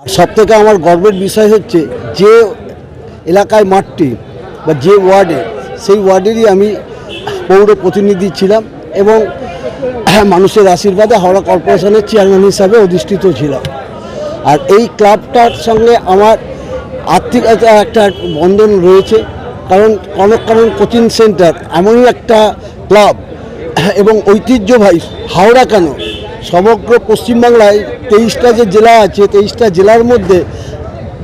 সবথেকে আমার গর্বের বিষয় হচ্ছে যে এলাকায় মাঠটি বা যে ওয়ার্ডে, সেই ওয়ার্ডেরই আমি পৌর প্রতিনিধি ছিলাম এবং মানুষের আশীর্বাদে হাওড়া কর্পোরেশনের চেয়ারম্যান হিসাবে অধিষ্ঠিত ছিলাম। আর এই ক্লাবটার সঙ্গে আমার আর্থিকতা একটা বন্ধন রয়েছে, কারণ কনক কোচিং সেন্টার এমনই একটা ক্লাব এবং ঐতিহ্যবাহী। হাওড়া কেন, সমগ্র পশ্চিমবাংলায় 23টা যে জেলা আছে, 23টা জেলার মধ্যে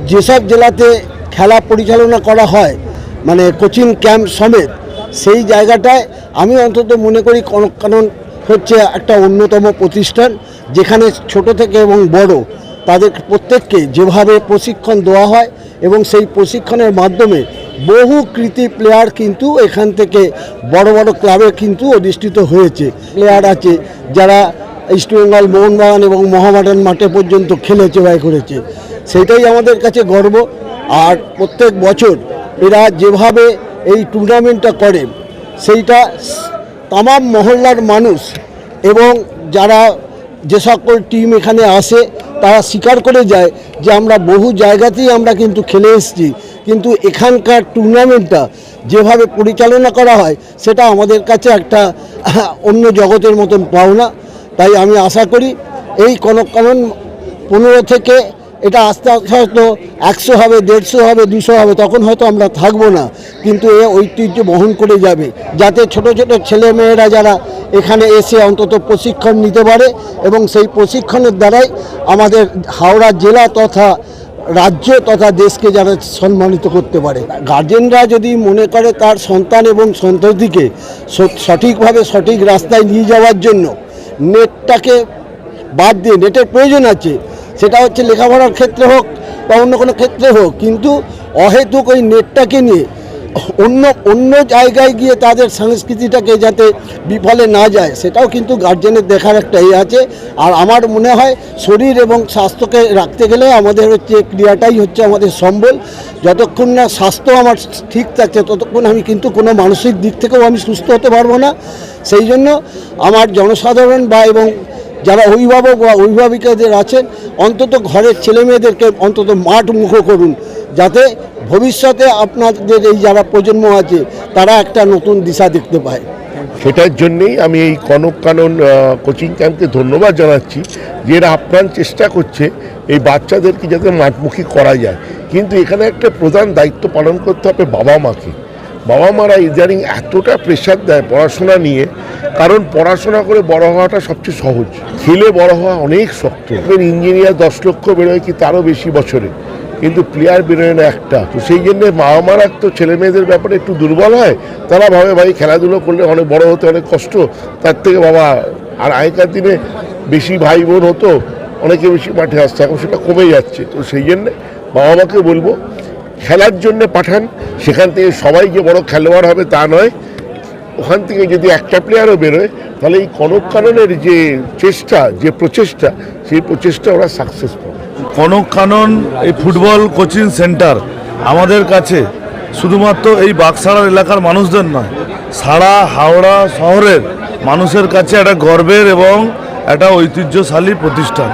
যেসব জেলাতে খেলা পরিচালনা করা হয়, মানে কোচিং ক্যাম্প সমেত, সেই জায়গাটায় আমি অন্তত মনে করি কনক হচ্ছে একটা অন্যতম প্রতিষ্ঠান, যেখানে ছোট থেকে এবং বড় তাদের প্রত্যেককে যেভাবে প্রশিক্ষণ দেওয়া হয় এবং সেই প্রশিক্ষণের মাধ্যমে বহু কৃতি প্লেয়ার কিন্তু এখান থেকে বড় বড় ক্লাবে কিন্তু অধিষ্ঠিত হয়েছে। প্লেয়ার আছে যারা ইস্টবেঙ্গল, মোহনবাগান এবং মোহামেডান মাঠে পর্যন্ত খেলেছে বা করেছে, সেটাই আমাদের কাছে গর্ব। আর প্রত্যেক বছর এরা যেভাবে এই টুর্নামেন্টটা করে, সেইটা তামাম মহল্লার মানুষ এবং যারা যে সকল টিম এখানে আসে তারা স্বীকার করে যায় যে আমরা বহু জায়গাতেই আমরা কিন্তু খেলে এসেছি, কিন্তু এখানকার টুর্নামেন্টটা যেভাবে পরিচালনা করা হয় সেটা আমাদের কাছে একটা অন্য জগতের মতন পাওনা। তাই আমি আশা করি এই কনক 15 থেকে এটা আস্তে আস্তে হয়তো 100 হবে, 150 হবে, 200 হবে, তখন হয়তো আমরা থাকবো না, কিন্তু এ ঐতিহ্য বহন করে যাবে, যাতে ছোট ছোট ছেলেমেয়েরা যারা এখানে এসে অন্তত প্রশিক্ষণ নিতে পারে এবং সেই প্রশিক্ষণের দ্বারাই আমাদের হাওড়া জেলা তথা রাজ্য তথা দেশকে যারা সম্মানিত করতে পারে। গার্জেনরা যদি মনে করে তার সন্তান এবং সন্ততিকে সঠিকভাবে সঠিক রাস্তায় নিয়ে যাওয়ার জন্য নেটটাকে বাদ দিয়ে, নেটের প্রয়োজন আছে, সেটা হচ্ছে লেখাপড়ার ক্ষেত্রে হোক বা অন্য কোনো ক্ষেত্রে হোক, কিন্তু অহেতুক ওই নেটটাকে নিয়ে অন্য জায়গায় গিয়ে তাদের সংস্কৃতিটাকে যাতে বিফলে না যায়, সেটাও কিন্তু গার্জেনের দেখার একটা আছে। আর আমার মনে হয় শরীর এবং স্বাস্থ্যকে রাখতে গেলে আমাদের হচ্ছে ক্রিয়াটাই হচ্ছে আমাদের সম্বল। যতক্ষণ না স্বাস্থ্য আমার ঠিক থাকছে ততক্ষণ আমি কিন্তু কোনো মানসিক দিক থেকেও আমি সুস্থ হতে পারবো না। সেই জন্য আমার জনসাধারণ বা এবং যারা অভিভাবক বা অভিভাবিকাদের আছেন, অন্তত ঘরের ছেলেমেয়েদেরকে অন্তত মাঠ মুখ করুন, যাতে ভবিষ্যতে আপনাদের এই যারা প্রজন্ম আছে তারা একটা নতুন দিশা দেখতে পায়। সেটার জন্যেই আমি এই কনক কোচিং ক্যাম্পকে ধন্যবাদ জানাচ্ছি, যে এরা আপ্রাণ চেষ্টা করছে এই বাচ্চাদেরকে যাতে মাঠমুখী করা যায়। কিন্তু এখানে একটা প্রধান দায়িত্ব পালন করতে হবে বাবা মাকে। বাবা মারা ইদানিং এতটা প্রেশার দেয় পড়াশোনা নিয়ে, কারণ পড়াশোনা করে বড় হওয়াটা সবচেয়ে সহজ, খেলে বড় হওয়া অনেক শক্ত। ইঞ্জিনিয়ার 10 লক্ষ বেরোয় কি তারও বেশি বছরে, কিন্তু প্লেয়ার বেরোয় না একটা। তো সেই জন্যে বাবা মারা তো ছেলে মেয়েদের ব্যাপারে একটু দুর্বল হয়, তারা ভাবে ভাই খেলাধুলো করলে অনেক বড় হতে অনেক কষ্ট, তার থেকে বাবা। আর আগেকার দিনে বেশি ভাই বোন হতো, অনেকে বেশি মাঠে আসছে, এখন সেটা কমে যাচ্ছে। তো সেই জন্যে বাবা মাকে বলবো খেলার জন্য পাঠান, সেখান থেকে সবাই যে বড় খেলোয়াড় হবে তা নয়, ওখান থেকে যদি একটা প্লেয়ারও বেরোয় তাহলে এই কনক যে চেষ্টা, যে প্রচেষ্টা, সেই প্রচেষ্টা ওরা সাকসেস পাবে। কনক এই ফুটবল কোচিং সেন্টার আমাদের কাছে শুধুমাত্র এই বাগসাড়া এলাকার মানুষদের নয়, সারা হাওড়া শহরের মানুষের কাছে একটা গর্বের এবং একটা ঐতিহ্যশালী প্রতিষ্ঠান।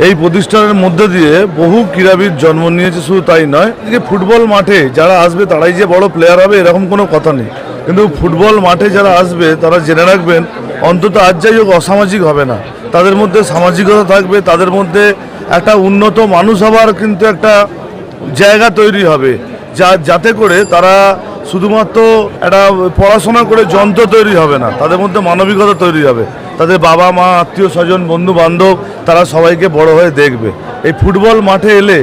এই প্রতিষ্ঠানের মধ্যে দিয়ে বহু ক্রীড়াবিদ জন্ম নিয়েছে, শুধু তাই নয় যে ফুটবল মাঠে যারা আসবে তারাই যে বড় প্লেয়ার হবে এরকম কোনো কথা নেই, কিন্তু ফুটবল মাঠে যারা আসবে তারা জেনে রাখবেন অন্তত আজ যাই হোক অসামাজিক হবে না, তাদের মধ্যে সামাজিকতা থাকবে, তাদের মধ্যে একটা উন্নত মানুষ হবার কিন্তু একটা জায়গা তৈরি হবে, যাতে করে তারা শুধুমাত্র একটা পড়াশোনা করে যন্ত্র তৈরি হবে না, তাদের মধ্যে মানবিকতা তৈরি হবে, তাদের বাবা মা আত্মীয় স্বজন বন্ধু বান্ধব তারা সবাইকে বড় হয়ে দেখবে। এই ফুটবল মাঠে এলে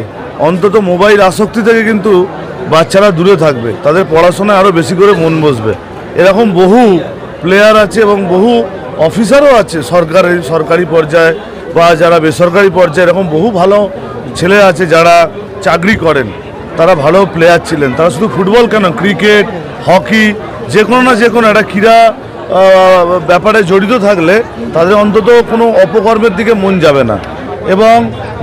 অন্তত মোবাইল আসক্তি থেকে কিন্তু বাচ্চারা দূরে থাকবে, তাদের পড়াশোনায় আরও বেশি করে মন বসবে। এরকম বহু প্লেয়ার আছে এবং বহু অফিসারও আছে সরকারি পর্যায়ে বা যারা বেসরকারি পর্যায়ে, এরকম বহু ভালো ছেলে আছে যারা চাকরি করেন, তারা ভালো প্লেয়ার ছিলেন। তারা শুধু ফুটবল কেন, ক্রিকেট, হকি, যে কোনো না যে কোনো একটা ক্রীড়া ব্যাপারে জড়িত থাকলে তাদের অন্তত কোনো অপকর্মের দিকে মন যাবে না এবং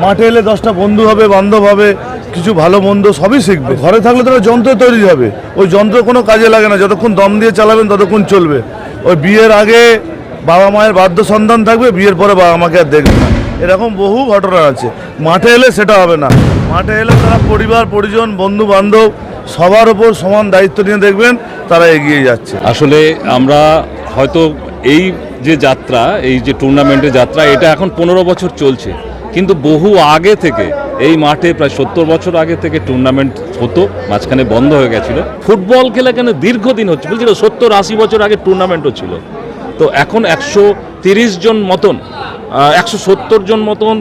মাঠে এলে 10টা বন্ধু হবে, বান্ধব হবে, কিছু ভালো মন্দ সবই শিখবে। ঘরে থাকলে তারা যন্ত্র তৈরি হবে, ওই যন্ত্র কোনো কাজে লাগে না, যতক্ষণ দম দিয়ে চালাবেন ততক্ষণ চলবে। ওই বিয়ের আগে বাবা মায়ের বাধ্য সন্তান থাকবে, বিয়ের পরে বাবা মাকে আর দেখবে না। এরকম বহু ঘটনা আছে। মাঠে এলে সেটা হবে না, মাঠে এলে তারা পরিবার পরিজন বন্ধু বান্ধব সবার ওপর সমান দায়িত্ব নিয়ে দেখবেন তারা এগিয়ে যাচ্ছে। আসলে আমরা হয়তো এই যে যাত্রা, এই যে টুর্নামেন্টের যাত্রা, এটা এখন 15 বছর চলছে, কিন্তু বহু আগে থেকে এই মাঠে প্রায় 70 বছর আগে থেকে টুর্নামেন্ট হতো, মাঝখানে বন্ধ হয়ে গেছিল। ফুটবল খেলা কেন দীর্ঘদিন হচ্ছে বলছিল, 70-80 বছর আগে টুর্নামেন্টও ছিল। তো এখন 130 জন মতন 170 জন মতন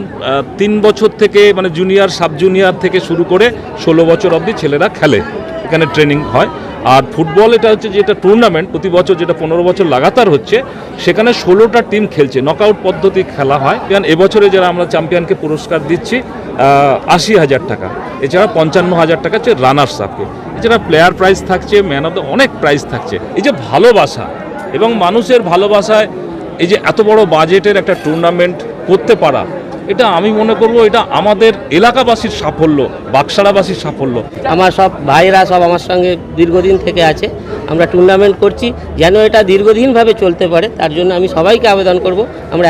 3 বছর থেকে মানে জুনিয়র সাব জুনিয়র থেকে শুরু করে 16 বছর অবধি ছেলেরা খেলে, এখানে ট্রেনিং হয়। আর ফুটবল এটা হচ্ছে যেটা টুর্নামেন্ট প্রতি বছর যেটা 15 বছর লাগাতার হচ্ছে, সেখানে 16টা টিম খেলছে, নকআউট পদ্ধতি খেলা হয়। যেমন এবছরে যারা আমরা চ্যাম্পিয়নকে পুরস্কার দিচ্ছি 80,000 টাকা, এছাড়া 55,000 টাকা হচ্ছে রানার্স আপকে, এছাড়া প্লেয়ার প্রাইজ থাকছে, ম্যান অফ দ্য অনেক প্রাইজ থাকছে। এই যে ভালোবাসা এবং মানুষের ভালোবাসায় এই যে এত বড় বাজেটের একটা টুর্নামেন্ট করতে পারা, এটা আমি মনে করব এটা আমাদের এলাকাবাসীর সাফল্য, বাকসাড়াবাসীর সাফল্য। আমার সব ভাইরা সব আমার সঙ্গে দীর্ঘদিন থেকে আছে, আমরা টুর্নামেন্ট করছি যেন এটা দীর্ঘদিনভাবে চলতে পারে, তার জন্য আমি সবাইকে আবেদন করব আমরা